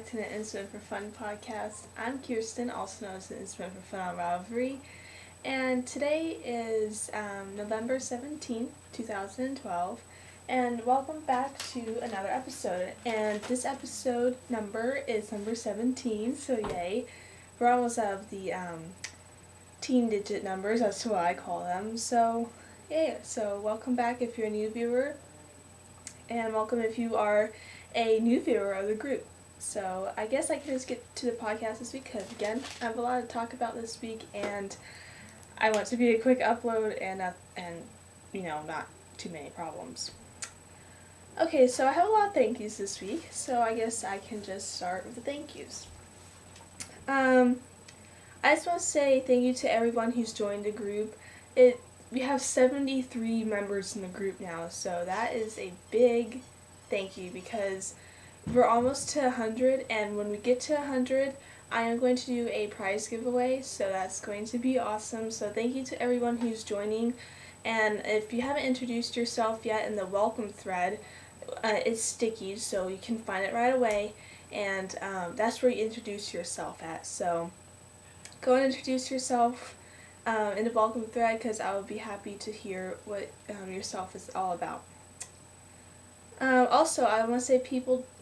back to the Instrument for Fun podcast. I'm Kirsten, also known as the Instrument for Fun on Ravelry, and today is November 17th, 2012, and welcome back to another episode. And this episode number is number 17, so yay. We're almost out of the teen digit numbers, that's what I call them, so yay. So welcome back if you're a new viewer, and welcome if you are a new viewer of the group. So I guess I can just get to the podcast this week because, again, I have a lot to talk about this week, and I want to be a quick upload and not too many problems. Okay, so I have a lot of thank yous this week, so I guess I can just start with the thank yous. I just want to say thank you to everyone who's joined the group. We have 73 members in the group now, so that is a big thank you because we're almost to 100, and when we get to 100, I am going to do a prize giveaway, so that's going to be awesome. So thank you to everyone who's joining, and if you haven't introduced yourself yet in the welcome thread, it's sticky, so you can find it right away, and that's where you introduce yourself at. So go and introduce yourself in the welcome thread because I would be happy to hear what yourself is all about. Also, I want to say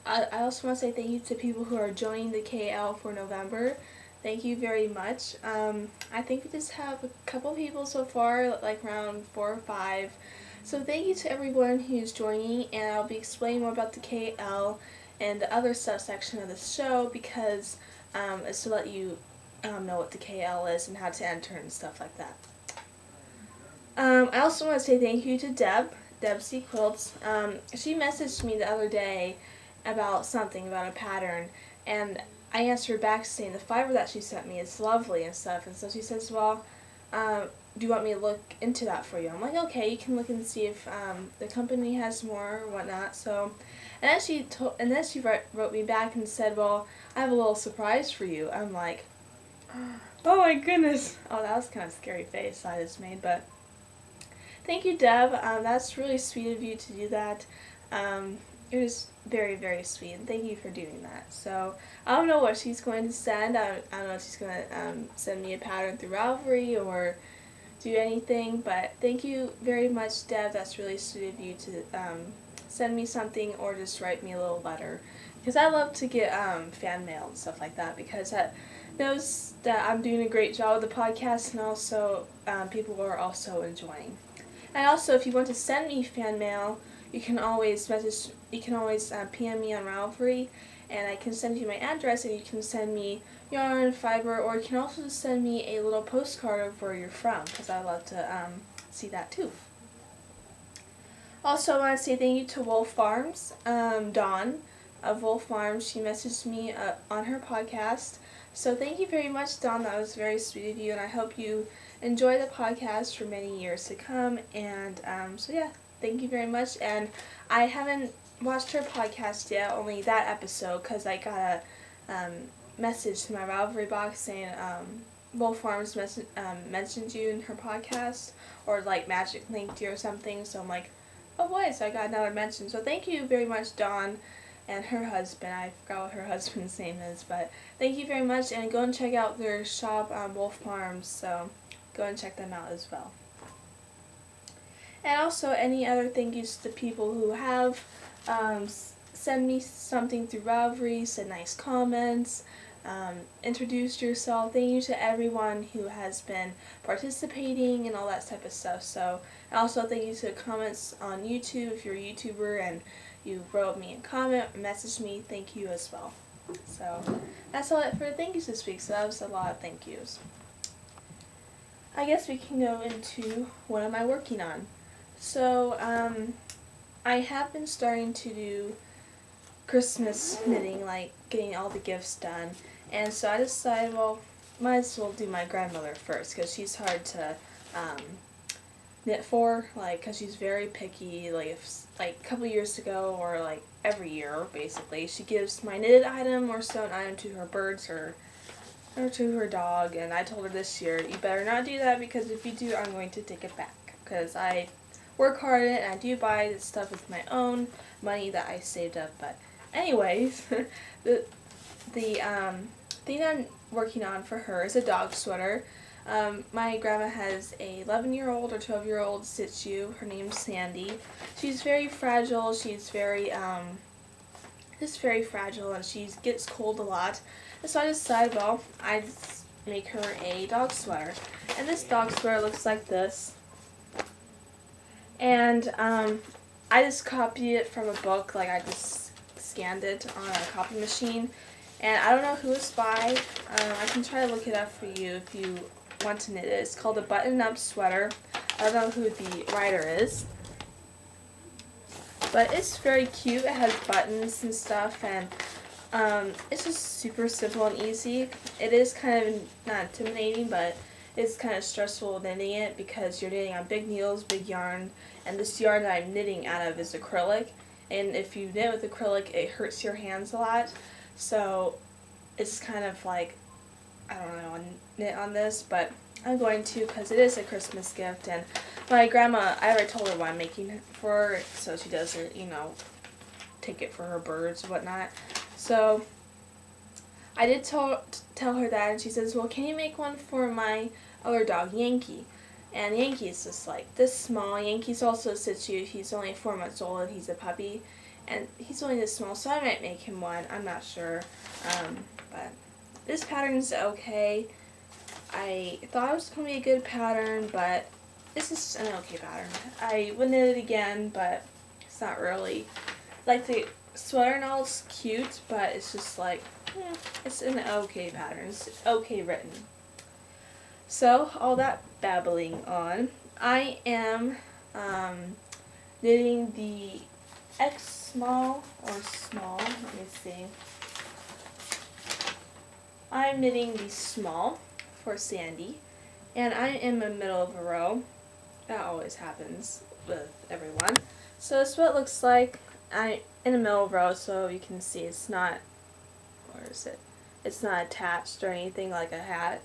I also want to say thank you to people who are joining the KL for November. Thank you very much. I think we just have a couple people so far, like around 4 or 5. So thank you to everyone who's joining, and I'll be explaining more about the KL and the other subsection of the show because it's to let you know what the KL is and how to enter and stuff like that. I also want to say thank you to Deb C. Quilts. She messaged me the other day about a pattern, and I answered back saying the fiber that she sent me is lovely and stuff, and so she says, well, do you want me to look into that for you? I'm like, okay, you can look and see if the company has more or whatnot. So, and then she wrote me back and said, well, I have a little surprise for you. I'm like, oh my goodness. Oh, that was kind of a scary face I just made, but thank you, Deb. That's really sweet of you to do that. It was very, very sweet, and thank you for doing that. So I don't know what she's going to send. I don't know if she's going to send me a pattern through Ravelry or do anything, but thank you very much, Deb. That's really sweet of you to send me something or just write me a little letter, because I love to get fan mail and stuff like that, because that knows that I'm doing a great job with the podcast, and also people are also enjoying. And also, if you want to send me fan mail, you can always PM me on Ravelry, and I can send you my address, and you can send me yarn, fiber, or you can also send me a little postcard of where you're from, because I love to see that too. Also, I want to say thank you to Wolf Farms. Dawn of Wolf Farms, she messaged me on her podcast. So thank you very much, Dawn. That was very sweet of you, and I hope you enjoy the podcast for many years to come. And so yeah, thank you very much. And I haven't watched her podcast yet, only that episode, because I got a message to my Ravelry box saying Wolf Farms mentioned you in her podcast, or like magic linked you or something. So I'm like, oh boy, so I got another mention. So thank you very much, Dawn. And her husband, I forgot what her husband's name is, but thank you very much, and go and check out their shop on Wolf Farms, so go and check them out as well. And also, any other thank yous to people who have sent me something through Ravelry, said nice comments, introduced yourself. Thank you to everyone who has been participating and all that type of stuff. So, and also thank you to the comments on YouTube. If you're a YouTuber and you wrote me a comment or messaged me, thank you as well. So that's all for the thank yous this week. So that was a lot of thank yous. I guess we can go into what am I working on. So I have been starting to do Christmas knitting, like getting all the gifts done. And so I decided, well, might as well do my grandmother first, because she's hard to knit for, like, because she's very picky. Like, if, like, a couple years ago, or like every year basically, she gives my knitted item or sewn item to her birds or to her dog, and I told her this year, you better not do that, because if you do, I'm going to take it back, because I work hard at it, and I do buy this stuff with my own money that I saved up. But anyways, the thing I'm working on for her is a dog sweater. My grandma has a 11-year-old or 12-year-old Shih Tzu. Her name's Sandy. She's very fragile. She's very just very fragile, and she gets cold a lot. And so I decided, well, I'd make her a dog sweater. And this dog sweater looks like this. And I just copied it from a book. Like, I just scanned it on a copy machine. And I don't know who it's by. I can try to look it up for you if you want to knit it. It's called a button-up sweater. I don't know who the writer is. But it's very cute. It has buttons and stuff, and it's just super simple and easy. It is kind of not intimidating, but it's kind of stressful knitting it because you're knitting on big needles, big yarn, and this yarn that I'm knitting out of is acrylic. And if you knit with acrylic, it hurts your hands a lot. So it's kind of like, I don't know, knit on this, but I'm going to because it is a Christmas gift. And my grandma, I already told her what I'm making it for her, so she doesn't, you know, take it for her birds and whatnot. So I did tell her that, and she says, well, can you make one for my other dog, Yankee? And Yankee is just like this small. Yankee's also a Shih Tzu. He's only 4 months old. He's a puppy. And he's only this small, so I might make him one. I'm not sure. But this pattern's okay. I thought it was going to be a good pattern, but this is an okay pattern. I would knit it again, but it's not really. Like, the sweater and all is cute, but it's just like, it's an okay pattern. It's okay written. So, all that babbling on, I am knitting the X small or small, let me see. I'm knitting the small for Sandy, and I am in the middle of a row. That always happens with everyone. So this is what it looks like. I'm in the middle of a row, so you can see it's not, where is it? It's not attached or anything like a hat.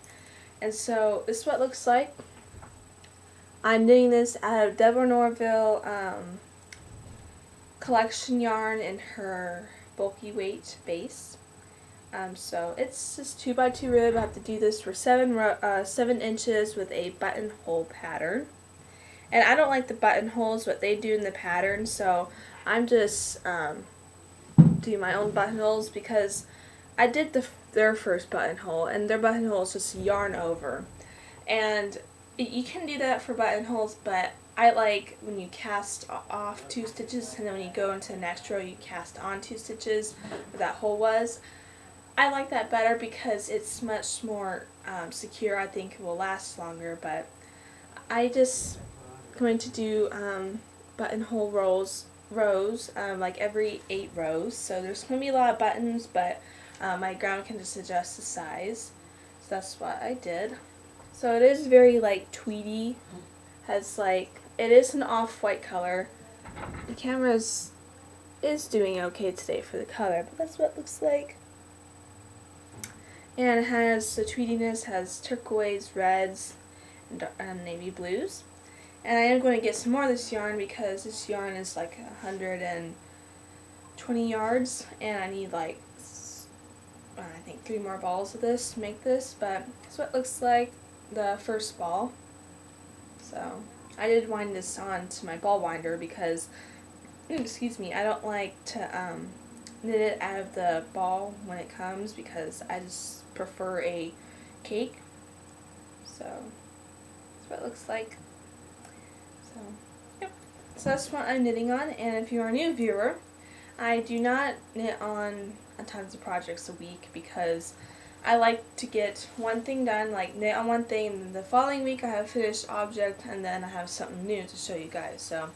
And so this is what it looks like. I'm knitting this out of Deborah Norville collection yarn in her bulky weight base. So it's just 2x2 rib. I have to do this for 7 inches with a buttonhole pattern. And I don't like the buttonholes, what they do in the pattern, so I'm just doing my own buttonholes because I did their first buttonhole, and their buttonhole is just yarn over. And you can do that for buttonholes, but I like when you cast off 2 stitches, and then when you go into the next row, you cast on 2 stitches where that hole was. I like that better because it's much more secure. I think it will last longer, but I just going to do buttonhole rows like every 8 rows. So there's going to be a lot of buttons, but my grandma can just adjust the size. So that's what I did. So it is very like tweedy. Has like, it is an off-white color. The camera is doing okay today for the color, but that's what it looks like. And it has the tweediness, has turquoise, reds, and navy blues. And I am going to get some more of this yarn because this yarn is like 120 yards, and I need like, I think 3 more balls of this to make this, but that's what it looks like, the first ball. So I did wind this on to my ball winder because, excuse me, I don't like to knit it out of the ball when it comes because I just prefer a cake. So that's what it looks like. So yep. So that's what I'm knitting on, and if you're a new viewer, I do not knit on tons of projects a week because I like to get one thing done, like knit on one thing, and then the following week I have a finished object, and then I have something new to show you guys. So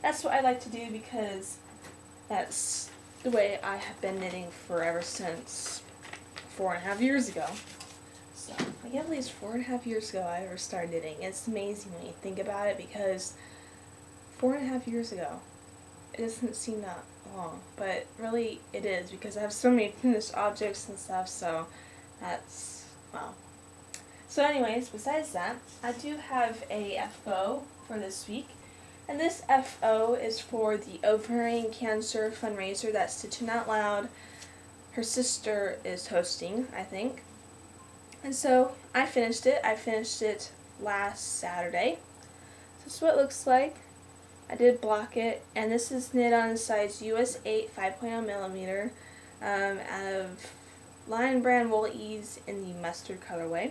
that's what I like to do because that's the way I have been knitting for ever since 4.5 years ago. So I can't believe it's 4.5 years ago I ever started knitting. It's amazing when you think about it because 4.5 years ago, it doesn't seem that long, but really it is because I have so many finished objects and stuff, so that's, wow. So anyways, besides that, I do have a FO for this week, and this FO is for the Ovarian Cancer fundraiser that Stitching Out Loud her sister is hosting, I think. And so I finished it. I finished it last Saturday. This is what it looks like. I did block it, and this is knit on size US 8 5.0 millimeter out of Lion Brand Wool Ease in the mustard colorway.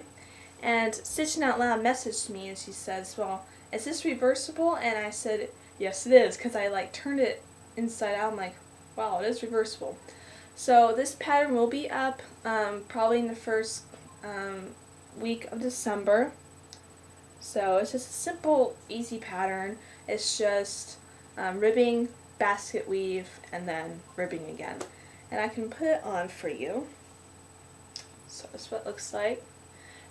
And Stitching Out Loud messaged me and she says, well, is this reversible? And I said, yes it is, because I turned it inside out. I'm like, wow, it is reversible. So this pattern will be up probably in the first week of December. So it's just a simple, easy pattern. It's just ribbing, basket weave, and then ribbing again. And I can put it on for you. So that's what it looks like.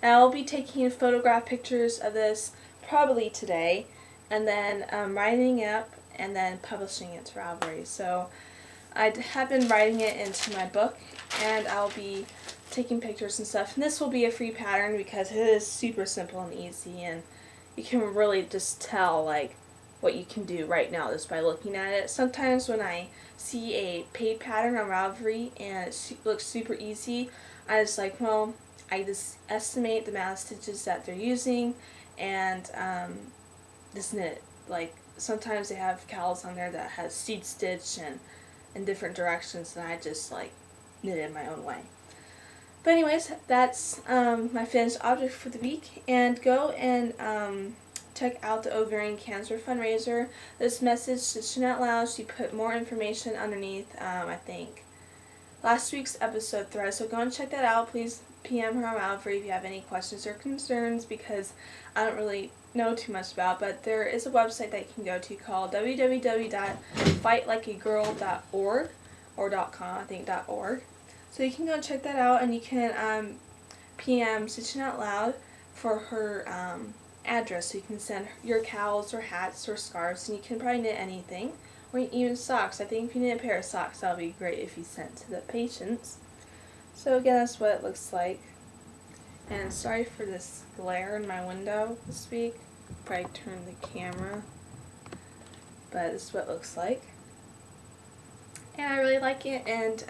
And I'll be taking photograph pictures of this probably today, and then writing it up and then publishing it to Ravelry. So I have been writing it into my book, and I'll be taking pictures and stuff. And this will be a free pattern because it is super simple and easy, and you can really just tell what you can do right now just by looking at it. Sometimes when I see a paid pattern on Ravelry and it looks super easy, I just well, I just estimate the amount of stitches that they're using and just knit. Sometimes they have cowls on there that has seed stitch and in different directions, and I just knit it my own way. But anyways, that's my finished object for the week. And go and check out the Ovarian Cancer fundraiser. This message, Stitching Out Loud, she put more information underneath, I think, last week's episode thread. So go and check that out. Please PM her on Ravelry if you have any questions or concerns, because I don't really know too much about, but there is a website that you can go to called www.fightlikeagirl.org or .com, I think .org. So you can go and check that out, and you can PM Stitching Out Loud for her address, so you can send your cowls or hats or scarves, and you can probably knit anything, or even socks. I think if you knit a pair of socks, that would be great if you sent to the patients. So again, that's what it looks like. And sorry for this glare in my window this week. Probably turn the camera, but this is what it looks like. And I really like it, and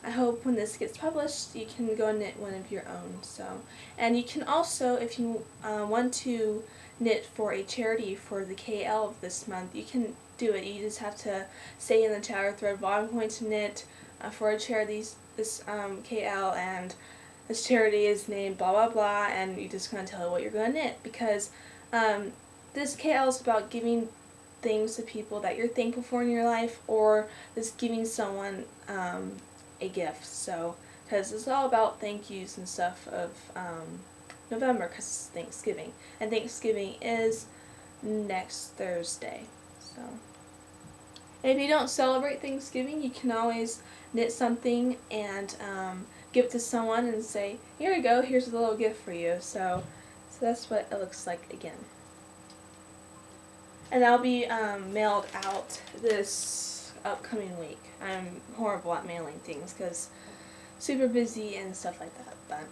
I hope when this gets published you can go knit one of your own. So, and you can also, if you want to knit for a charity for the KL this month, you can do it. You just have to say in the chatter thread, well, I'm going to knit for a charity this KL, and this charity is named blah blah blah, and you're just going to tell it what you're going to knit, because this KL is about giving things to people that you're thankful for in your life, or just giving someone a gift. So, because it's all about thank yous and stuff of November, because it's Thanksgiving, and Thanksgiving is next Thursday. So, and if you don't celebrate Thanksgiving, you can always knit something and give it to someone and say, here you go, here's a little gift for you. So that's what it looks like again. And that'll be mailed out this upcoming week. I'm horrible at mailing things because super busy and stuff like that. But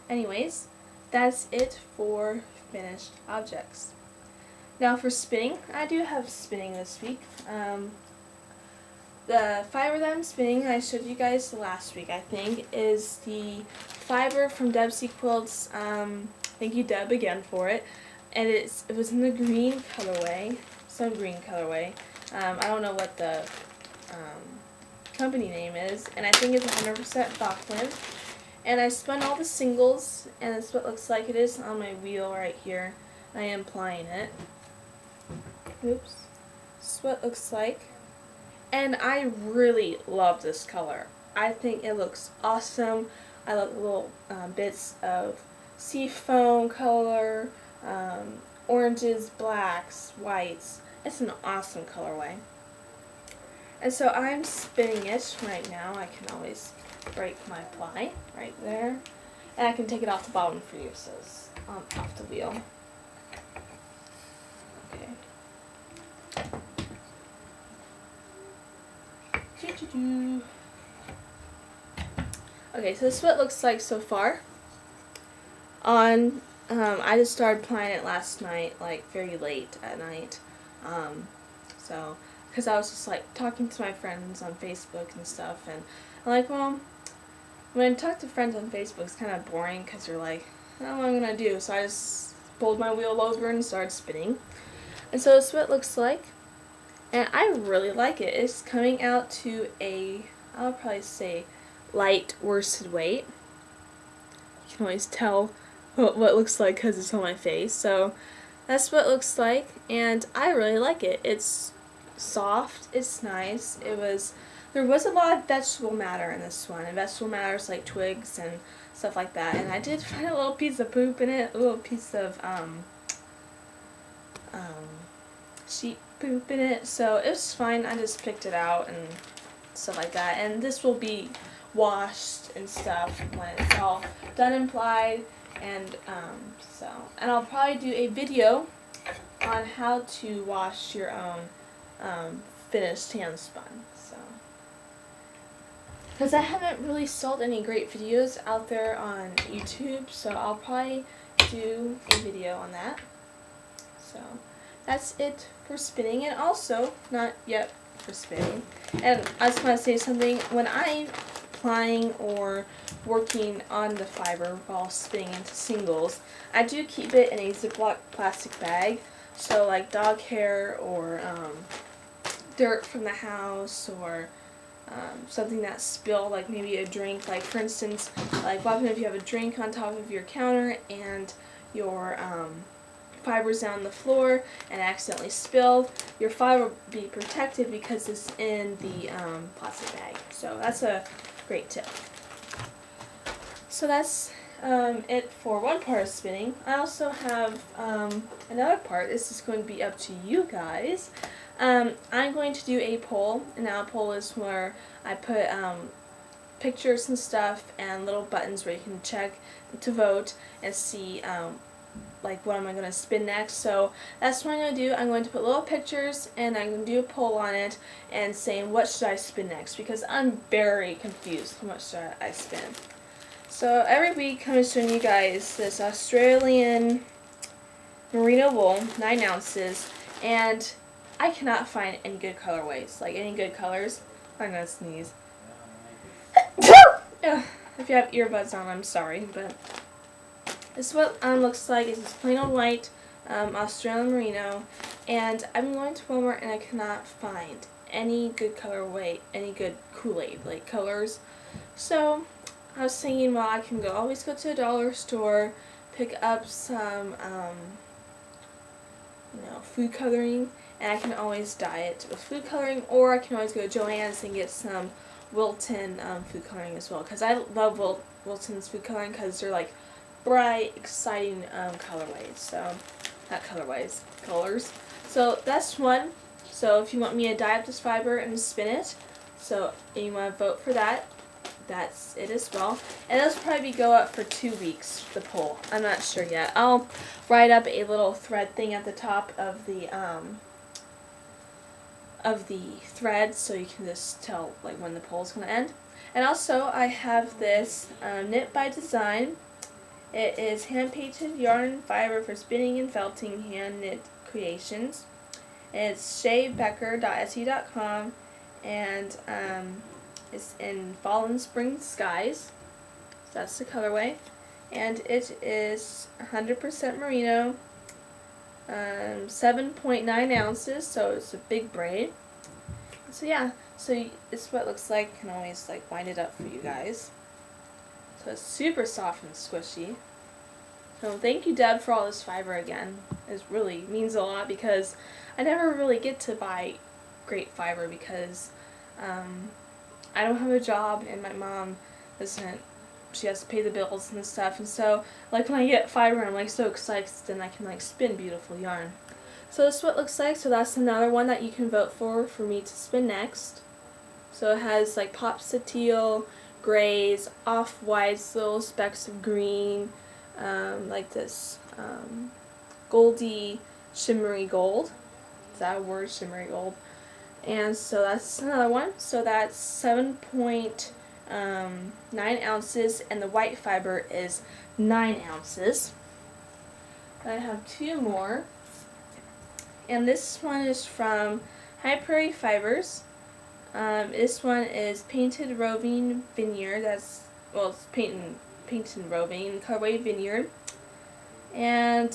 anyways, that's it for finished objects. Now for spinning, I do have spinning this week. The fiber that I'm spinning, I showed you guys last week, I think, is the fiber from Debsy Quilts. Thank you, Deb, again for it. And it was in the green colorway, some green colorway. I don't know what the company name is, and I think it's 100% Bachman. And I spun all the singles, and that's what it looks like. It is on my wheel right here. I am plying it. Oops. This is what it looks like. And I really love this color. I think it looks awesome. I love the little bits of sea foam color, oranges, blacks, whites. It's an awesome colorway. And so I'm spinning it right now. I can always break my ply right there. And I can take it off the bottom for you, so it's off the wheel. Okay. Okay, so this is what it looks like so far. I just started playing it last night, very late at night. So, because I was just talking to my friends on Facebook and stuff, and I'm like, well, when I talk to friends on Facebook, it's kind of boring because you're like, I don't know what I'm going to do. So I just pulled my wheel over and started spinning. And so this is what it looks like. And I really like it. It's coming out to a, I'll probably say, light worsted weight. You can always tell what it looks like because it's on my face. So that's what it looks like, and I really like it. It's soft, it's nice. There was a lot of vegetable matter in this one, and vegetable matter is like twigs and stuff like that. And I did find a little piece of poop in it, a little piece of sheep poop in it, so it was fine. I just picked it out and stuff like that. And this will be washed and stuff when it's all done and plied. And and I'll probably do a video on how to wash your own finished hand spun. So, because I haven't really sold any great videos out there on YouTube, so I'll probably do a video on that. So that's it for spinning, and also not yet for spinning. And I just want to say something. When I'm applying or working on the fiber while spinning into singles, I do keep it in a Ziploc plastic bag, so like dog hair or dirt from the house, or something that spilled, like maybe a drink, like for instance, like what happens if you have a drink on top of your counter and your fibers down the floor and accidentally spilled, your fiber will be protected because it's in the plastic bag. So that's a great tip. So that's it for one part of spinning. I also have another part. This is going to be up to you guys. I'm going to do a poll, and now a poll is where I put pictures and stuff and little buttons where you can check to vote and see like what am I going to spin next. So that's what I'm going to do. I'm going to put little pictures and I'm going to do a poll on it and saying what should I spin next, because I'm very confused how much should I spin. So every week I'm showing you guys this Australian merino wool, 9 ounces, and I cannot find any good colorways, like any good colors. I'm going to sneeze. If you have earbuds on, I'm sorry, but this is what looks like. It's just plain old white Australian merino, and I'm going to Walmart and I cannot find any good colorway, any good Kool-Aid like colors. So I was thinking, well, I can always go to a dollar store, pick up some food coloring, and I can always dye it with food coloring, or I can always go to Joann's and get some Wilton food coloring as well, because I love Wilton's food coloring because they're like bright, exciting colorways. So, not colorways, colors. So that's one. So if you want me to dye up this fiber and spin it, so you want to vote for that, that's it as well. And this will probably go up for 2 weeks, the poll. I'm not sure yet. I'll write up a little thread thing at the top of the thread, so you can just tell like when the poll is going to end. And also I have this Knit by Design. It is hand-painted yarn and fiber for spinning and felting hand knit creations. It's shaybecker.etsy.com, and it's in fall and spring skies. So that's the colorway, and it is 100% merino, 7.9 ounces. So it's a big braid. So yeah, so it's what it looks like. You can always like wind it up for you guys. So it's super soft and squishy. So thank you, Deb, for all this fiber again. It really means a lot because I never really get to buy great fiber because I don't have a job and my mom doesn't. She has to pay the bills and stuff. And so like when I get fiber, I'm like so excited, then I can like spin beautiful yarn. So this is what it looks like. So that's another one that you can vote for me to spin next. So it has like pops of teal, grays, off-whites, little specks of green, like this goldy, shimmery gold. Is that a word? Shimmery gold. And so that's another one. So that's 7.9 ounces, and the white fiber is 9 ounces. I have 2 more. And this one is from High Prairie Fibers. This one is Painted Roving Vineyard. That's well, it's paint and roving colorway Vineyard, and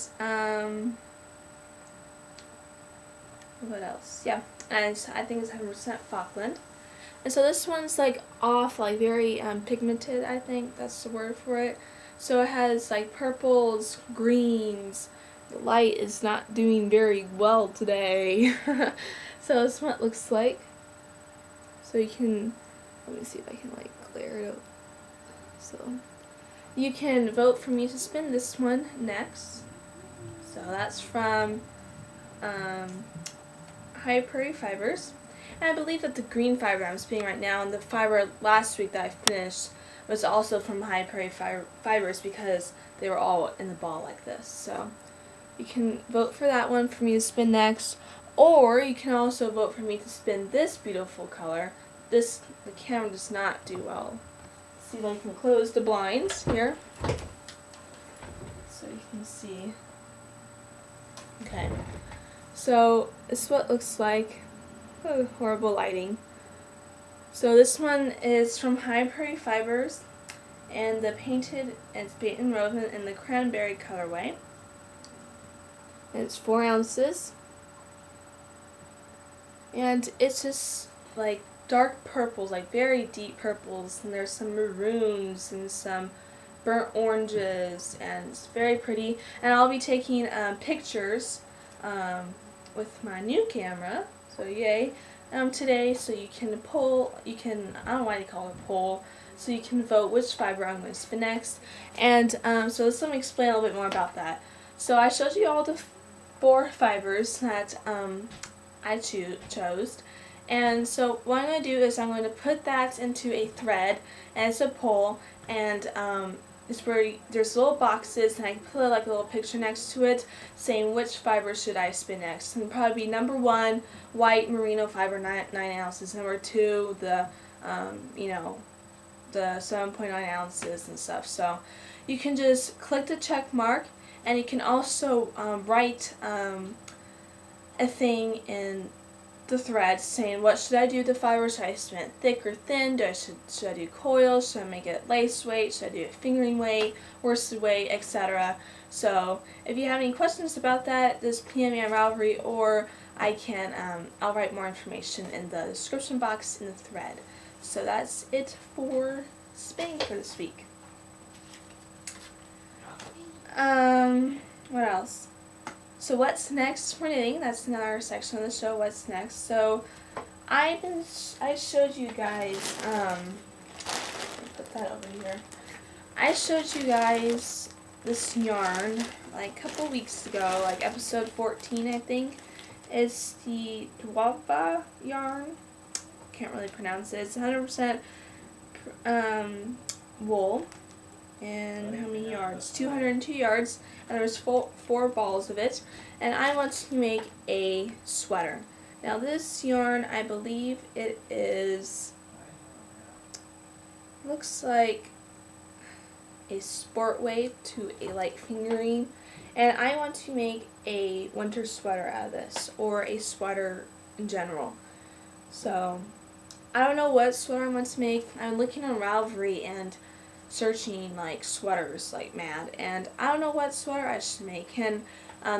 what else? Yeah, and I think it's 100% Falkland. And so this one's like off, like very pigmented, I think that's the word for it. So it has like purples, greens. The light is not doing very well today. So this is what it looks like. So you can, let me see if I can like clear it up. So you can vote for me to spin this one next. So that's from High Prairie Fibers. And I believe that the green fiber I'm spinning right now and the fiber last week that I finished was also from High Prairie Fibers because they were all in the ball like this. So you can vote for that one for me to spin next, or you can also vote for me to spin this beautiful color. The camera does not do well. See if I can close the blinds here so you can see. Okay, so this is what it looks like. Oh, horrible lighting. So this one is from High Prairie Fibers, and the painted is Baton Roven in the cranberry colorway. And it's 4 ounces, and it's just like dark purples, like very deep purples, and there's some maroons and some burnt oranges, and it's very pretty. And I'll be taking pictures with my new camera. So yay, today, so you can poll, I don't know why they call it a poll, so you can vote which fiber I'm going to spin next. And so let me explain a little bit more about that. So I showed you all the 4 fibers that I chose. And so what I'm going to do is I'm going to put that into a thread, and it's a poll, and it's where there's little boxes, and I can put like a little picture next to it saying which fiber should I spin next. And probably be number 1, white merino fiber, 9 ounces. Number 2, the the 7.9 ounces and stuff. So you can just click the check mark, and you can also write a thing in the thread saying what should I do with the fiber. Should I spin it thick or thin? Should I do coils? Should I make it lace weight? Should I do a fingering weight, worsted weight, etc. So if you have any questions about that, just PM me on Ravelry, or I'll write more information in the description box in the thread. So that's it for spinning for this week. What else? So what's next for knitting? That's another section of the show. What's next? So I showed you guys. Put that over here. I showed you guys this yarn like a couple weeks ago, like episode 14, I think. It's the Dwaba yarn. Can't really pronounce it. It's 100% wool. And how many yards? 202 yards, and there's 4 balls of it, and I want to make a sweater. Now this yarn, I believe it is, looks like a sport weight to a light fingering, and I want to make a winter sweater out of this, or a sweater in general. So I don't know what sweater I want to make. I'm looking on Ravelry and searching like sweaters like mad, and I don't know what sweater I should make. And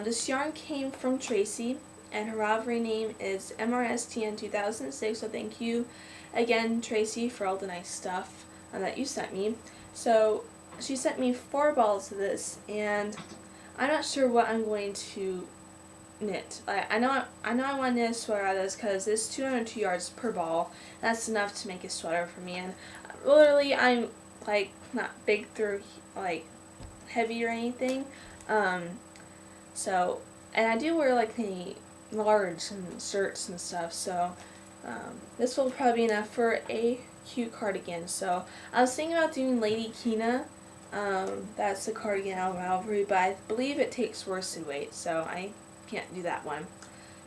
this yarn came from Tracy, and her Ravelry name is MRSTN2006, so thank you again, Tracy, for all the nice stuff that you sent me. So she sent me 4 balls of this, and I'm not sure what I'm going to knit. I know I want to knit a sweater out of this because it's 202 yards per ball. That's enough to make a sweater for me, and literally I'm like not big through like heavy or anything. So, and I do wear like the large and shirts and stuff, so this will probably be enough for a cute cardigan. So I was thinking about doing Lady Kina. That's the cardigan out of Ravelry, but I believe it takes worsted weight, so I can't do that one.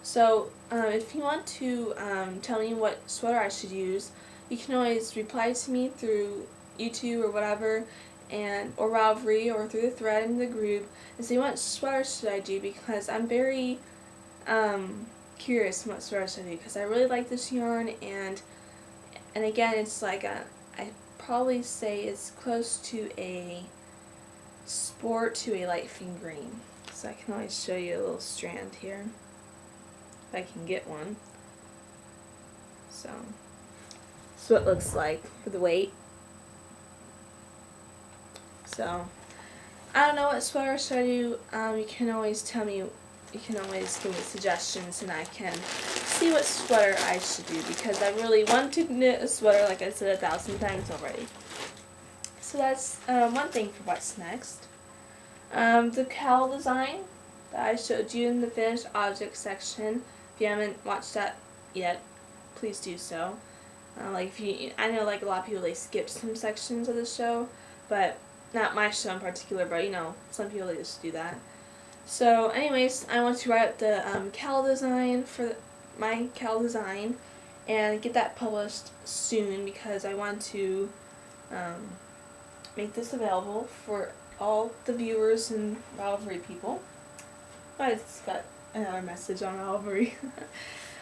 So if you want to tell me what sweater I should use, you can always reply to me through YouTube or whatever, or Ravelry, or through the thread in the group, and say what sweater should I do, because I'm very curious what sweater should I do, because I really like this yarn, and again, it's like I probably say it's close to a sport to a light green. So I can always show you a little strand here, if I can get one. So that's what it looks like for the weight. So I don't know what sweater should I do. You can always tell me, you can always give me suggestions and I can see what sweater I should do, because I really want to knit a sweater, like I said 1,000 times already. So that's one thing for what's next. The cowl design that I showed you in the finished object section. If you haven't watched that yet, please do so. I know like a lot of people, they skip some sections of the show, but not my show in particular, but some people, they just do that. So anyways, I want to write up the cowl design for my cowl design and get that published soon, because I want to make this available for all the viewers and Ravelry people. I just got another message on Ravelry.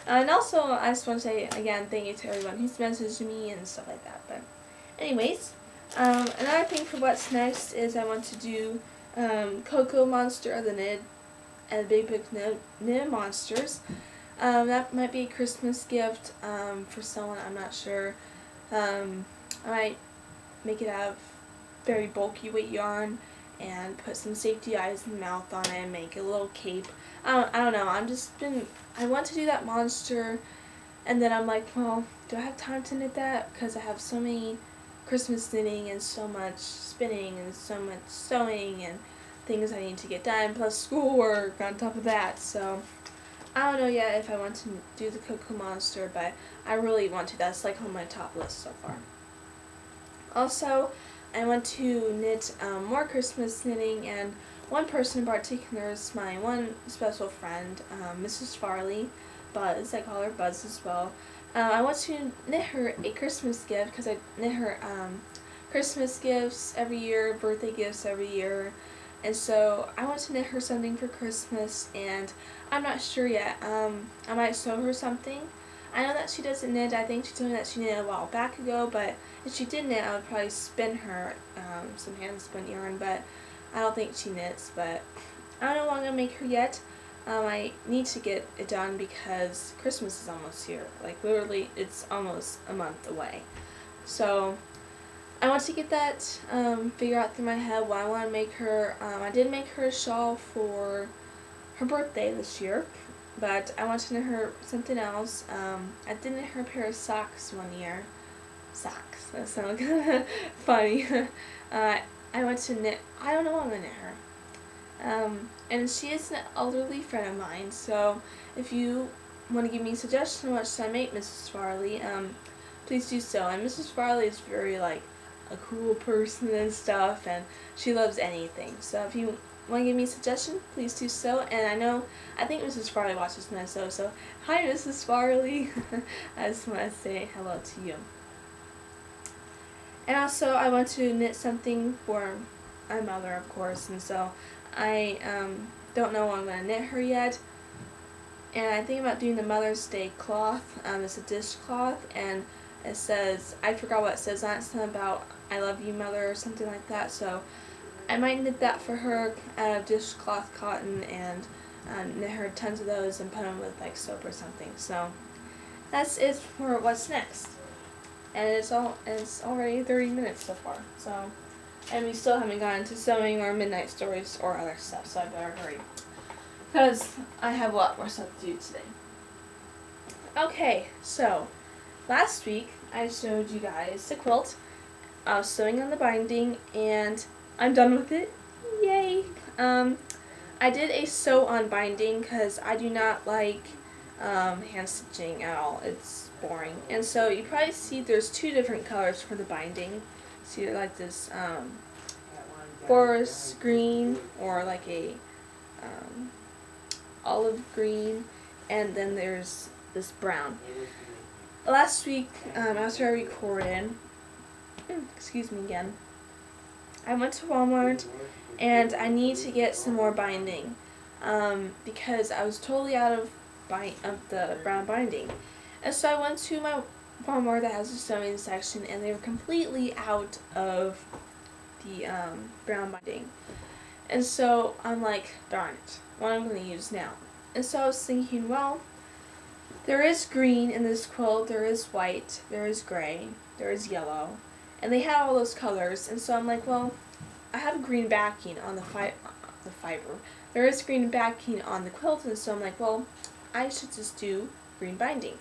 And also, I just want to say again, thank you to everyone who's messaged me and stuff like that. But anyways, another thing for what's next is I want to do Cocoa Monster, the Knit, and Big Knit Monsters. That might be a Christmas gift for someone, I'm not sure. I might make it out of very bulky weight yarn and put some safety eyes and mouth on it and make a little cape. I don't know, I want to do that monster, and then I'm like, well, do I have time to knit that? Because I have so many Christmas knitting and so much spinning and so much sewing and things I need to get done, plus schoolwork on top of that. So I don't know yet if I want to do the Cocoa Monster, but I really want to. That's like on my top list so far. Also, I want to knit more Christmas knitting, and one person in particular is my one special friend, Mrs. Farley, Buzz. I call her Buzz as well. I want to knit her a Christmas gift, because I knit her Christmas gifts every year, birthday gifts every year, and so I want to knit her something for Christmas, and I'm not sure yet. I might sew her something. I know that she doesn't knit. I think she told me that she knit a while back ago, but if she did knit, I would probably spin her some hand spun yarn, but I don't think she knits. But I don't know what I'm going to make her yet. I need to get it done because Christmas is almost here. Like literally, it's almost a month away. So I want to get that figure out through my head what I want to make her. I did make her a shawl for her birthday this year, but I want to knit her something else. I did knit her a pair of socks one year. Socks. That sounds kind of funny. I want to knit. I don't know what I'm going to knit her. And she is an elderly friend of mine, so if you want to give me a suggestion on what should I make, Mrs. Farley, please do so. And Mrs. Farley is very like a cool person and stuff, and she loves anything. So if you want to give me a suggestion, please do so. And I think Mrs. Farley watches my show, so hi Mrs. Farley. I just want to say hello to you. And also I want to knit something for my mother, of course, and so I don't know what I'm going to knit her yet. And I think about doing the Mother's Day cloth. It's a dishcloth, and it says, I forgot what it says on it, something about I love you, Mother, or something like that. So I might knit that for her out of dishcloth cotton, and knit her tons of those and put them with like soap or something. So that's it for what's next. And it's already 30 minutes so far. So, and we still haven't gotten to sewing or midnight stories or other stuff, so I better hurry, because I have a lot more stuff to do today. Okay, so last week I showed you guys the quilt. I was sewing on the binding, and I'm done with it. Yay! I did a sew on binding because I do not like hand stitching at all. It's boring. And so you probably see there's two different colors for the binding. See, like this forest green, or like a olive green, and then there's this brown. Last week, after I recorded, excuse me again, I went to Walmart and I need to get some more binding because I was totally out of the brown binding. And so I went to my Walmart that has a sewing section, and they were completely out of the brown binding. And so I'm like, darn it, what am I going to use now? And so I was thinking, well, there is green in this quilt, there is white, there is gray, there is yellow, and they had all those colors. And so I'm like, well, I have green backing on the fiber. There is green backing on the quilt, and so I'm like, well, I should just do green binding.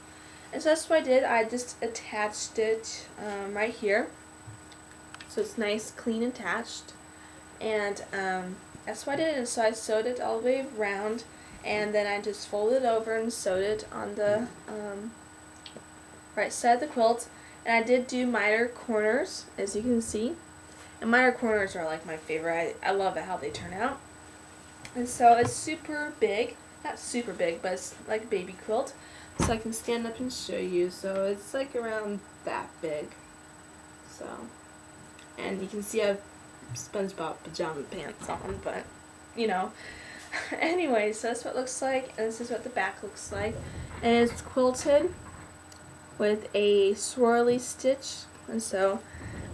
And so that's what I did. I just attached it right here, so it's nice, clean, attached. And that's what I did. And so I sewed it all the way around, and then I just folded it over and sewed it on the right side of the quilt. And I did do miter corners, as you can see. And miter corners are like my favorite. I love how they turn out. And so it's super big. Not super big, but it's like a baby quilt. So I can stand up and show you. So it's like around that big. So, and you can see I have SpongeBob pajama pants on, but you know. Anyway, so that's what it looks like, and this is what the back looks like. And it's quilted with a swirly stitch, and so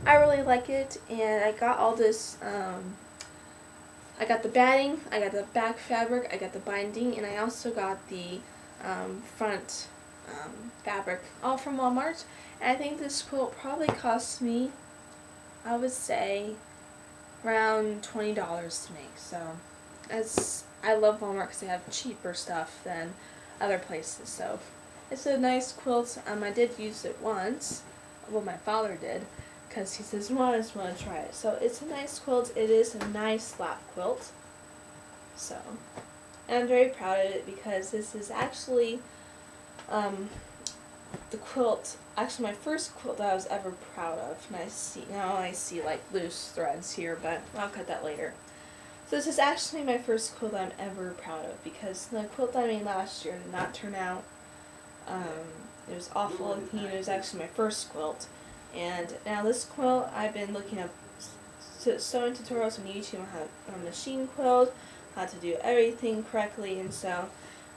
I really like it. And I got all this, I got the batting, I got the back fabric, I got the binding, and I also got the front fabric, all from Walmart. And I think this quilt probably cost me, I would say, around $20 to make. So I love Walmart because they have cheaper stuff than other places. So it's a nice quilt. I did use it once. Well, my father did, because he says, well, I just want to try it. So it's a nice quilt. It is a nice lap quilt. So, and I'm very proud of it because this is actually the quilt, actually my first quilt that I was ever proud of. And I see like loose threads here, but I'll cut that later. So this is actually my first quilt I'm ever proud of, because the quilt that I made last year did not turn out. It was awful looking. It was actually my first quilt. And now this quilt, I've been looking up sewing tutorials on YouTube on how to machine quilt, how to do everything correctly, and so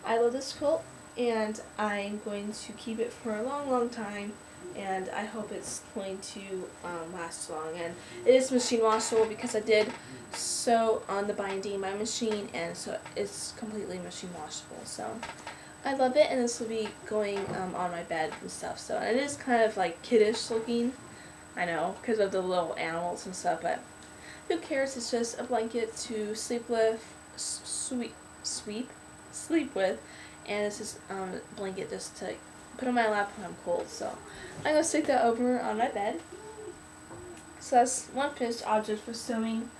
I love this quilt, and I'm going to keep it for a long, long time, and I hope it's going to last long. And it is machine washable because I did sew on the binding in my machine, and so it's completely machine washable. So I love it, and this will be going on my bed and stuff. So and it is kind of like kiddish looking, I know, because of the little animals and stuff, but who cares? It's just a blanket to sleep with, sleep with, and it's just a blanket just to put on my lap when I'm cold. So I'm gonna stick that over on my bed. So that's one finished object for sewing.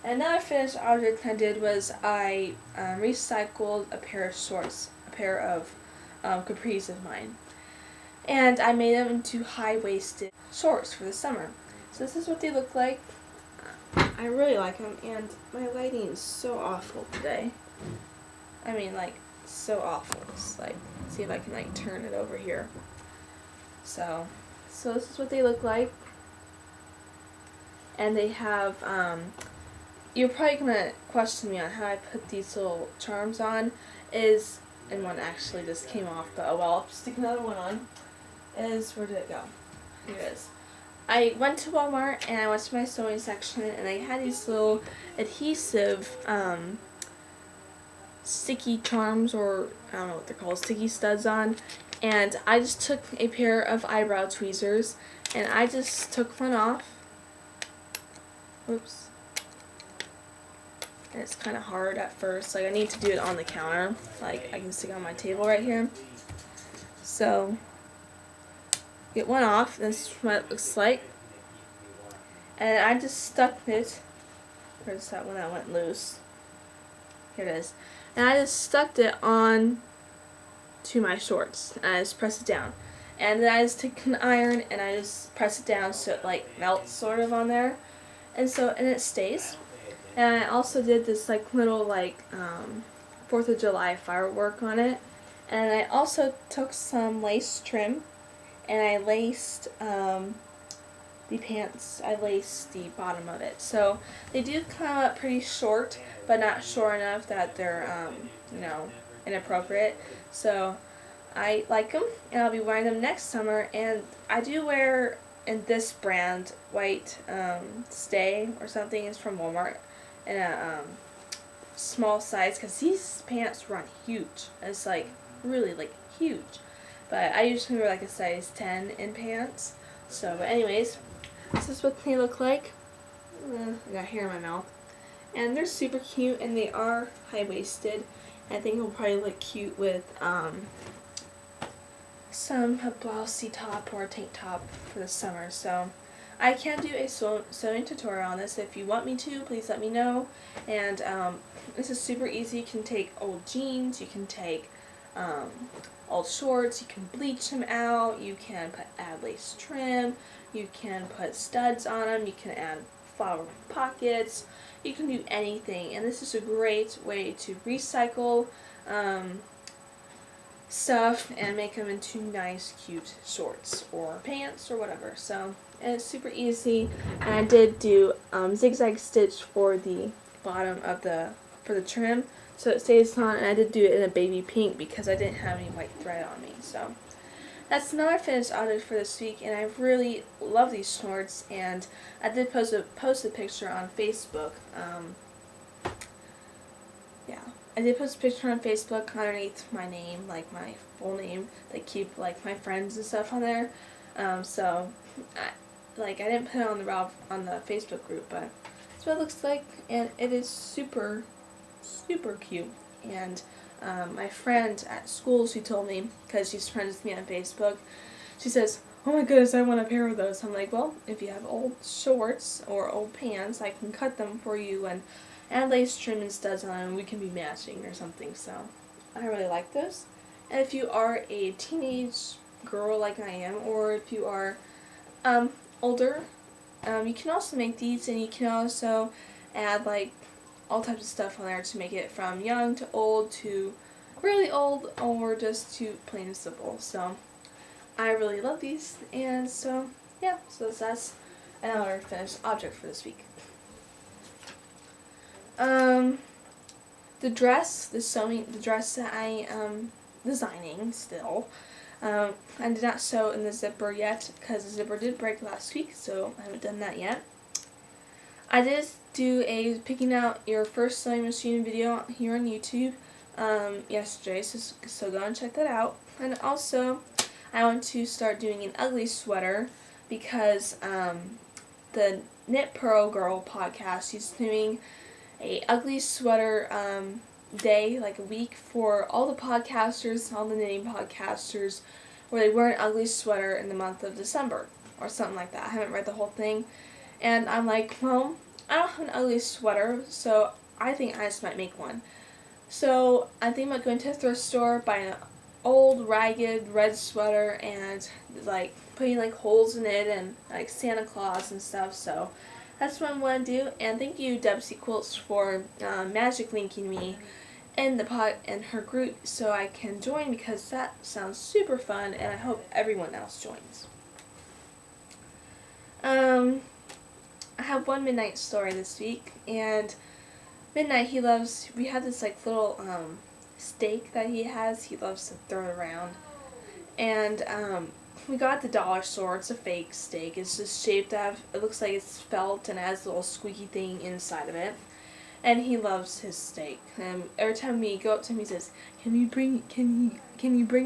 And another finished object I did was I recycled a pair of shorts, a pair of capris of mine, and I made them into high-waisted shorts for the summer. So this is what they look like. I really like them, and my lighting is so awful today. I mean, like, so awful. It's like, see if I can like turn it over here. So this is what they look like. And they have, you're probably gonna question me on how I put these little charms on, and one actually just came off, but oh well, I'll stick another one on, where did it go? Here it is. I went to Walmart and I went to my sewing section, and they had these little adhesive sticky charms, or I don't know what they're called, sticky studs on, and I just took a pair of eyebrow tweezers and I just took one off. Oops. And it's kind of hard at first, like I need to do it on the counter, like I can stick it on my table right here. So get one off. This is what it looks like. And I just stuck it. Where's that one that went loose? Here it is. And I just stuck it on to my shorts. And I just press it down. And then I just take an iron and I just press it down so it like melts sort of on there. And it stays. And I also did this like little like 4th of July firework on it. And I also took some lace trim and I laced the pants, I laced the bottom of it. So they do come up pretty short, but not short enough that they're, inappropriate. So I like them, and I'll be wearing them next summer. And I do wear in this brand, white Stay or something. It's from Walmart, in a small size, because these pants run huge. It's like really like huge, but I usually wear like a size 10 in pants. So, but anyways, this is what they look like. I got hair in my mouth. And they're super cute, and they are high-waisted. I think it'll probably look cute with a blousey top or a tank top for the summer. So I can do a sewing tutorial on this. If you want me to, please let me know. And this is super easy. You can take old jeans, you can take old shorts, you can bleach them out, you can add lace trim, you can put studs on them, you can add flower pockets, you can do anything. And this is a great way to recycle stuff and make them into nice cute shorts or pants or whatever. So, and it's super easy. And I did do zigzag stitch for the bottom of for the trim, so it stays on, and I did do it in a baby pink because I didn't have any white thread on me. So that's another finished object for this week, and I really love these shorts. And I did post a picture on Facebook. I did post a picture on Facebook underneath my name, like my full name. They keep like my friends and stuff on there. So I didn't put it on the Facebook group, but that's what it looks like, and it is super, super cute. And my friend at school, she told me, because she's friends with me on Facebook, she says, "Oh my goodness, I want a pair of those." I'm like, well, if you have old shorts or old pants, I can cut them for you and add lace trim and studs on them, and we can be matching or something. So I really like those. And if you are a teenage girl like I am, or if you are older, you can also make these, and you can also add like all types of stuff on there to make it from young to old to really old, or just to plain and simple. So I really love these, and so yeah, so that's another finished object for this week. The dress that I am designing still, I did not sew in the zipper yet because the zipper did break last week, so I haven't done that yet. I did do a picking out your first sewing machine video here on YouTube yesterday, so go and check that out. And also, I want to start doing an ugly sweater because the Knit Pearl Girl podcast is doing a ugly sweater day, like a week, for all the podcasters, all the knitting podcasters, where they wear an ugly sweater in the month of December or something like that. I haven't read the whole thing, and I'm like, well, I don't have an ugly sweater, so I think I just might make one. So I think about going to a thrift store, buying an old ragged red sweater, and like putting like holes in it and like Santa Claus and stuff. So that's what I want to do. And thank you, Debsy Quilts, for magic linking me in her group so I can join, because that sounds super fun, and I hope everyone else joins. I have one Midnight story this week, and Midnight, we have this like little steak that he has. He loves to throw it around, and we got at the dollar store. It's a fake steak. It's just shaped out. It looks like it's felt and has a little squeaky thing inside of it. And he loves his steak. And every time we go up to him, he says, "Can you bring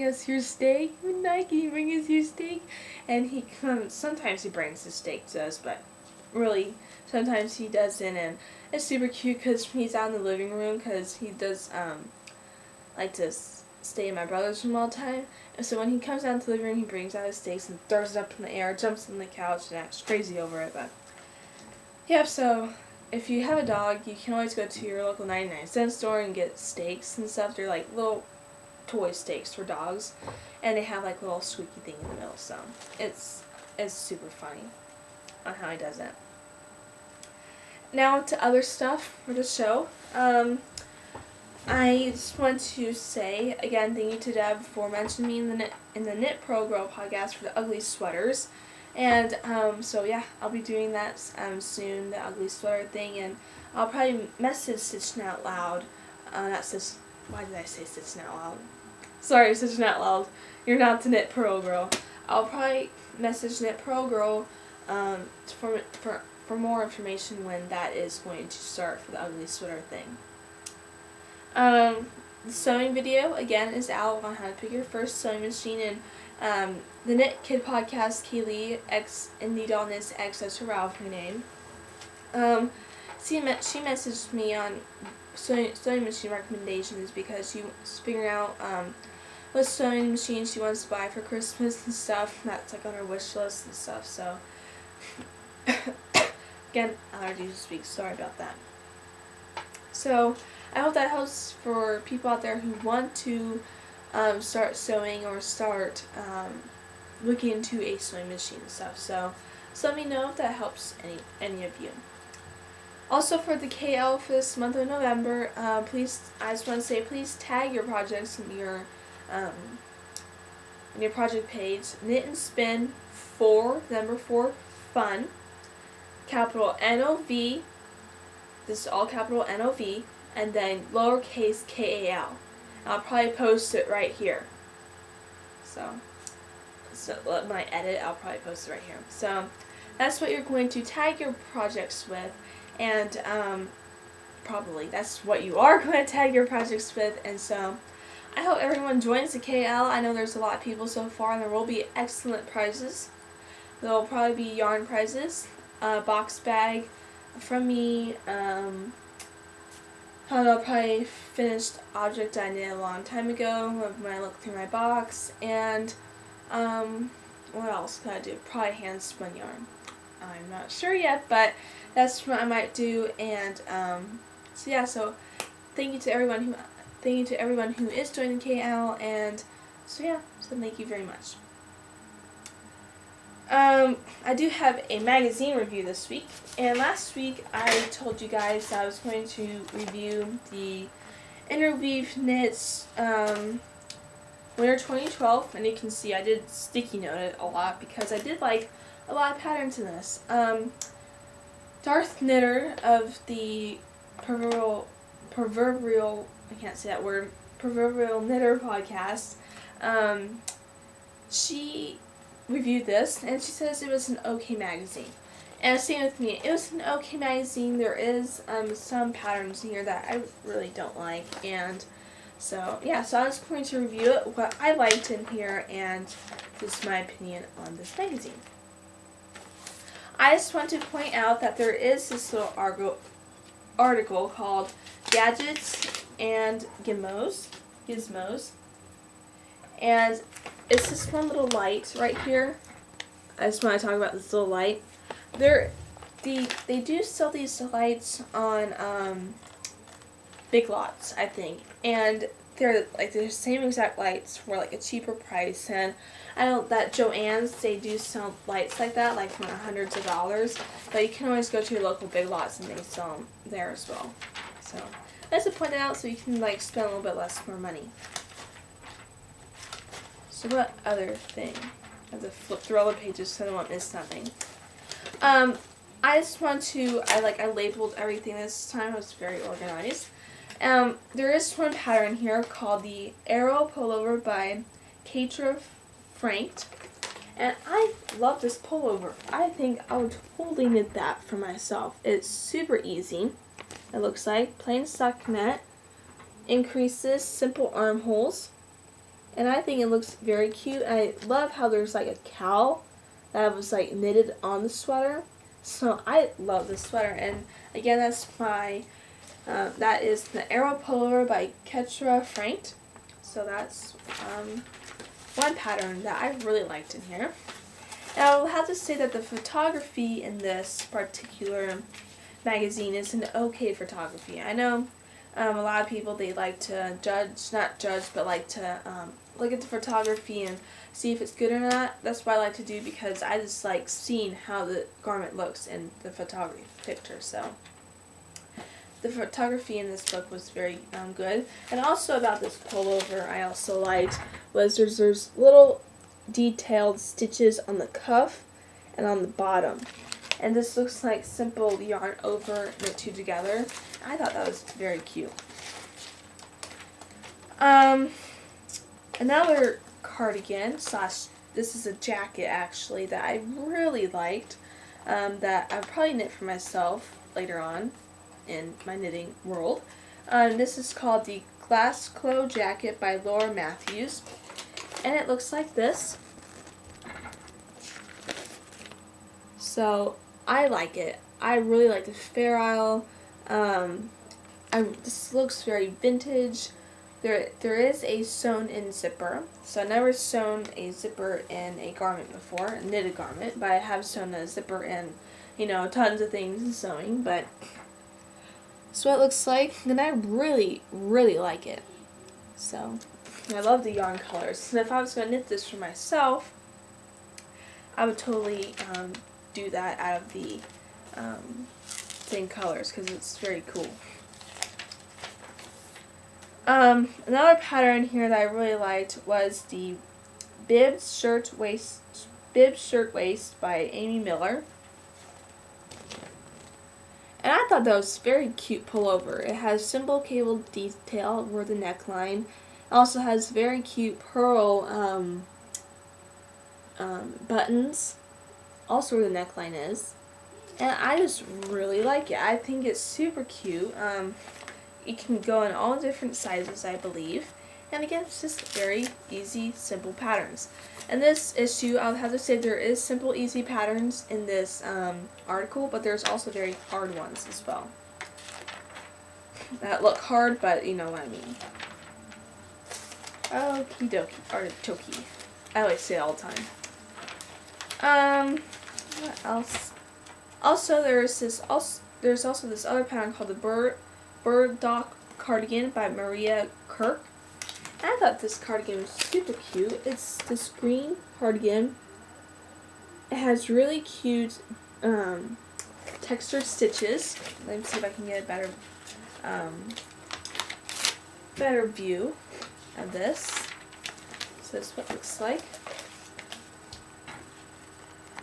us your steak, Midnight? Can you bring us your steak?" And he sometimes he brings his steak to us, but really sometimes he doesn't. And it's super cute because he's out in the living room, because he does like to stay in my brother's room all the time. And so when he comes out to the living room, he brings out his steaks and throws it up in the air, jumps on the couch, and acts crazy over it. But yeah, so if you have a dog, you can always go to your local 99-cent store and get steaks and stuff. They're like little toy steaks for dogs, and they have like a little squeaky thing in the middle. So it's super funny on how he does it. Now to other stuff for the show. I just want to say again, thank you to Deb for mentioning me in the Knit Pro Girl podcast for the ugly sweaters. And so yeah, I'll be doing that soon, the ugly sweater thing, and I'll probably message Stitching Out Loud. Why did I say Stitching Out Loud? Sorry, such an out loud. You're not the Knit Pearl Girl. I'll probably message Knit Pearl Girl for more information when that is going to start for the ugly sweater thing. The sewing video again is out on how to pick your first sewing machine, and the Knit Kid Podcast, Kaylee X Indie Doll Knits X, that's her ravelry name. She messaged me on sewing machine recommendations because she was figuring out what sewing machine she wants to buy for Christmas and stuff. That's like on her wish list and stuff. So again, allergies to speak. Sorry about that. So I hope that helps for people out there who want to start sewing or start looking into a sewing machine and stuff. So let me know if that helps any of you. Also for the KL for this month of November, please, I just want to say, please tag your projects in your project page. Knit and Spin 4, number 4, fun, capital NOV, this is all capital NOV, and then lowercase KAL. I'll probably post it right here. So when I edit, I'll probably post it right here. So that's what you're going to tag your projects with, and probably that's what you are going to tag your projects with. And so I hope everyone joins the KL. I know there's a lot of people so far, and there will be excellent prizes. There will probably be yarn prizes, a box bag from me, I'll probably finished object I knit a long time ago when I looked through my box, and what else could I do? Probably hand spun yarn. I'm not sure yet, but that's what I might do. And so yeah, so thank you to everyone who is joining KL, and so yeah, so thank you very much. I do have a magazine review this week, and last week I told you guys that I was going to review the Interweave Knits Winter 2012, and you can see I did sticky note it a lot because I did like a lot of patterns in this. Darth Knitter of the proverbial, I can't say that word, Proverbial Knitter podcast, she reviewed this, and she says it was an okay magazine. And same with me, it was an okay magazine. There is some patterns here that I really don't like, and so yeah, so I was going to review it, what I liked in here, and just my opinion on this magazine. I just want to point out that there is this little article called Gadgets and Gizmos, and it's this one little light right here. I just want to talk about this little light. They do sell these lights on Big Lots, I think, and they're like the same exact lights for like a cheaper price. And I know that Joann's, they do sell lights like that, like for hundreds of dollars, but you can always go to your local Big Lots and they sell them there as well. So I just point it out so you can like spend a little bit more money. So what other thing? I have to flip through all the pages so I don't miss something. I just want to, I labeled everything this time. I was very organized. There is one pattern here called the Arrow Pullover by Katra Frankt. And I love this pullover. I think I would totally knit that for myself. It's super easy. It looks like plain stockinette, increases, simple armholes. And I think it looks very cute. I love how there's like a cowl that was like knitted on the sweater. So I love this sweater. And again, that's that is the Arrow Pullover by Katra Frankt. So that's one pattern that I really liked in here. And I will have to say that the photography in this particular magazine is an okay photography. I know a lot of people, they like to not judge, but like to look at the photography and see if it's good or not. That's what I like to do because I just like seeing how the garment looks in the photography picture. So the photography in this book was very good. And also about this pullover, I also liked was there's little detailed stitches on the cuff and on the bottom. And this looks like simple yarn over knit two together. I thought that was very cute. another cardigan slash, this is a jacket actually that I really liked, that I'll probably knit for myself later on in my knitting world. This is called the Glass Clo Jacket by Laura Matthews, and it looks like this. So I like it. I really like the Fair Isle. This looks very vintage. There is a sewn-in zipper. So I've never sewn a zipper in a garment before, a knitted garment, but I have sewn a zipper in, tons of things in sewing. But that's what it looks like, and I really, really like it. So I love the yarn colors. So if I was going to knit this for myself, I would totally do that out of the same colors because it's very cool. Another pattern here that I really liked was the Bib Shirt Waist by Amy Miller. And I thought that was a very cute pullover. It has simple cable detail over the neckline. It also has very cute pearl buttons, also where the neckline is. And I just really like it. I think it's super cute. It can go in all different sizes, I believe. And again, it's just very easy, simple patterns. In this issue, I'll have to say there is simple, easy patterns in this article, but there's also very hard ones as well. That look hard, but you know what I mean. Okie dokie, artichoke. I always say it all the time. What else? Also, there's also this other pattern called the Burdock Cardigan by Maria Kirk. And I thought this cardigan was super cute. It's this green cardigan. It has really cute textured stitches. Let me see if I can get a better view of this. So this is what it looks like.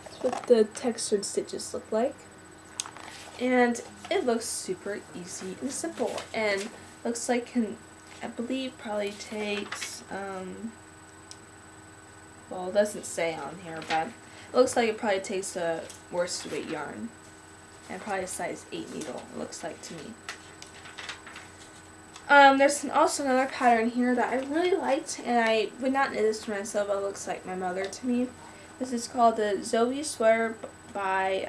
That's what the textured stitches look like. And it looks super easy and simple, and looks like I believe probably takes, well, it doesn't say on here, but it looks like it probably takes a worsted weight yarn, and probably a size 8 needle, it looks like to me. There's also another pattern here that I really liked, and I would not knit this for myself, but it looks like my mother to me. This is called the Zoe Sweater by,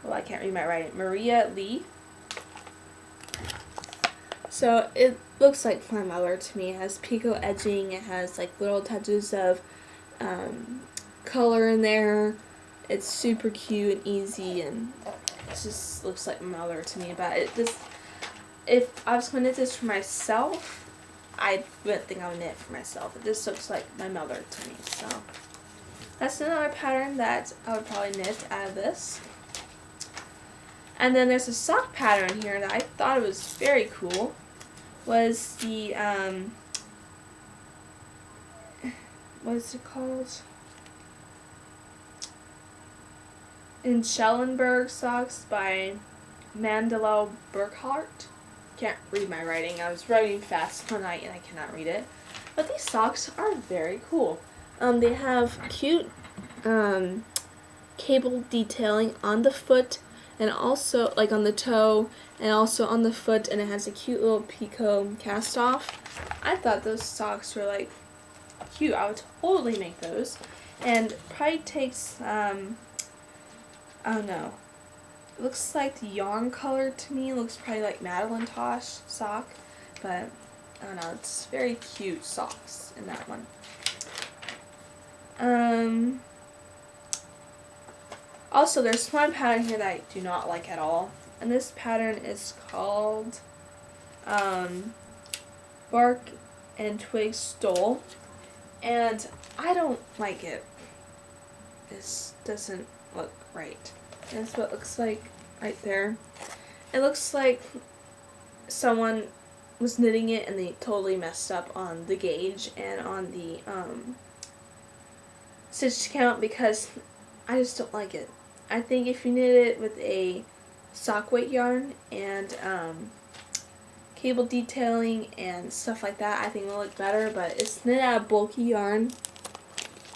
well, I can't read my writing, Maria Lee. So it looks like my mother to me. It has picot edging, it has like little touches of color in there. It's super cute and easy, and it just looks like my mother to me. But if I was going to knit this for myself, I wouldn't think I would knit it for myself. It just looks like my mother to me. So that's another pattern that I would probably knit out of this. And then there's a sock pattern here that I thought was very cool. Was the, what is it called? In Schellenberg socks by Mandela Burkhardt. Can't read my writing. I was writing fast one night and I cannot read it. But these socks are very cool. They have cute cable detailing on the foot, and also like on the toe, and also on the foot, and it has a cute little picot cast off. I thought those socks were like cute. I would totally make those, and probably takes I don't know. It looks like the yarn color to me. It looks probably like Madeline Tosh sock, but I don't know. It's very cute socks in that one. Also, there's one pattern here that I do not like at all, and this pattern is called Bark and Twig Stole, and I don't like it. This doesn't look right. That's what it looks like right there. It looks like someone was knitting it and they totally messed up on the gauge and on the stitch count, because I just don't like it. I think if you knit it with a sock weight yarn and cable detailing and stuff like that, I think will look better, but it's knit out of bulky yarn.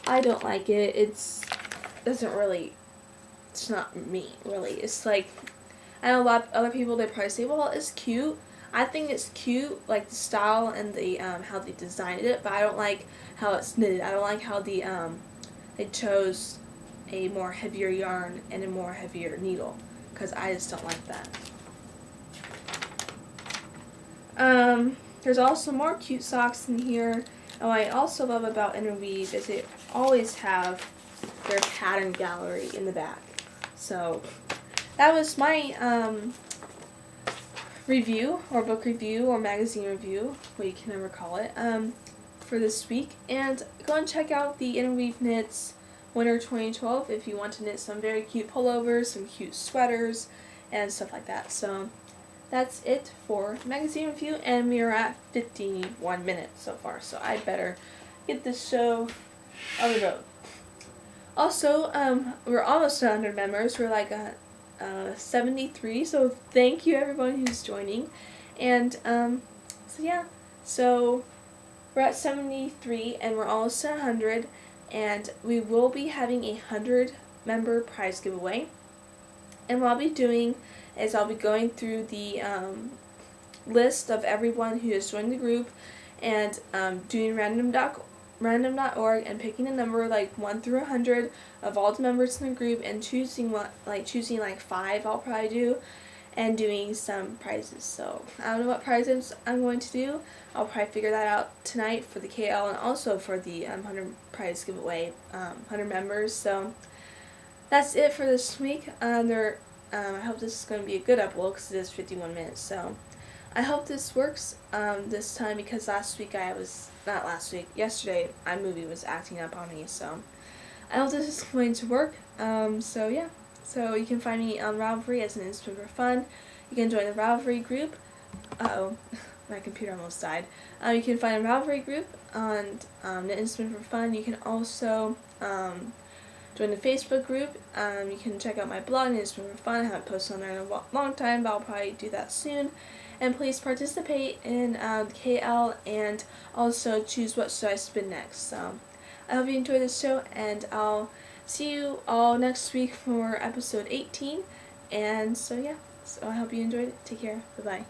I don't like it. It's not me, really. It's like, I know a lot of other people, they probably say, well, it's cute. I think it's cute, like the style and the how they designed it, but I don't like how it's knitted. I don't like how they chose a more heavier yarn and a more heavier needle, because I just don't like that. There's also more cute socks in here. And what I also love about Interweave is they always have their pattern gallery in the back. So that was my review, or book review, or magazine review, what you can ever call it, for this week. And go and check out the Interweave Knits Winter 2012 if you want to knit some very cute pullovers, some cute sweaters, and stuff like that. So that's it for magazine review, and we are at 51 minutes so far, so I better get this show on the road. Also, we're almost 100 members. We're like 73, so thank you everyone who's joining. And so yeah, so we're at 73 and we're almost at 100, and we will be having a 100 member prize giveaway. And what I'll be doing is I'll be going through the list of everyone who has joined the group, and doing random.org and picking a number like 1 through 100 of all the members in the group, and choosing like 5 I'll probably do, and doing some prizes. So I don't know what prizes I'm going to do. I'll probably figure that out tonight for the KL and also for the 100 prize giveaway, 100 members. So that's it for this week. I hope this is going to be a good upload because it is 51 minutes. So I hope this works this time, because yesterday iMovie was acting up on me. So I hope this is going to work. So yeah. So you can find me on Ravelry as an Instrument for Fun. You can join the Ravelry group. Uh-oh, my computer almost died. You can find a Ravelry group on the Instrument for Fun. You can also join the Facebook group. You can check out my blog, Instrument for Fun. I haven't posted on there in a long time, but I'll probably do that soon. And please participate in KL, and also choose what should I spin next. So I hope you enjoyed this show, and I'll see you all next week for episode 18. And so yeah, so I hope you enjoyed it. Take care. Bye-bye.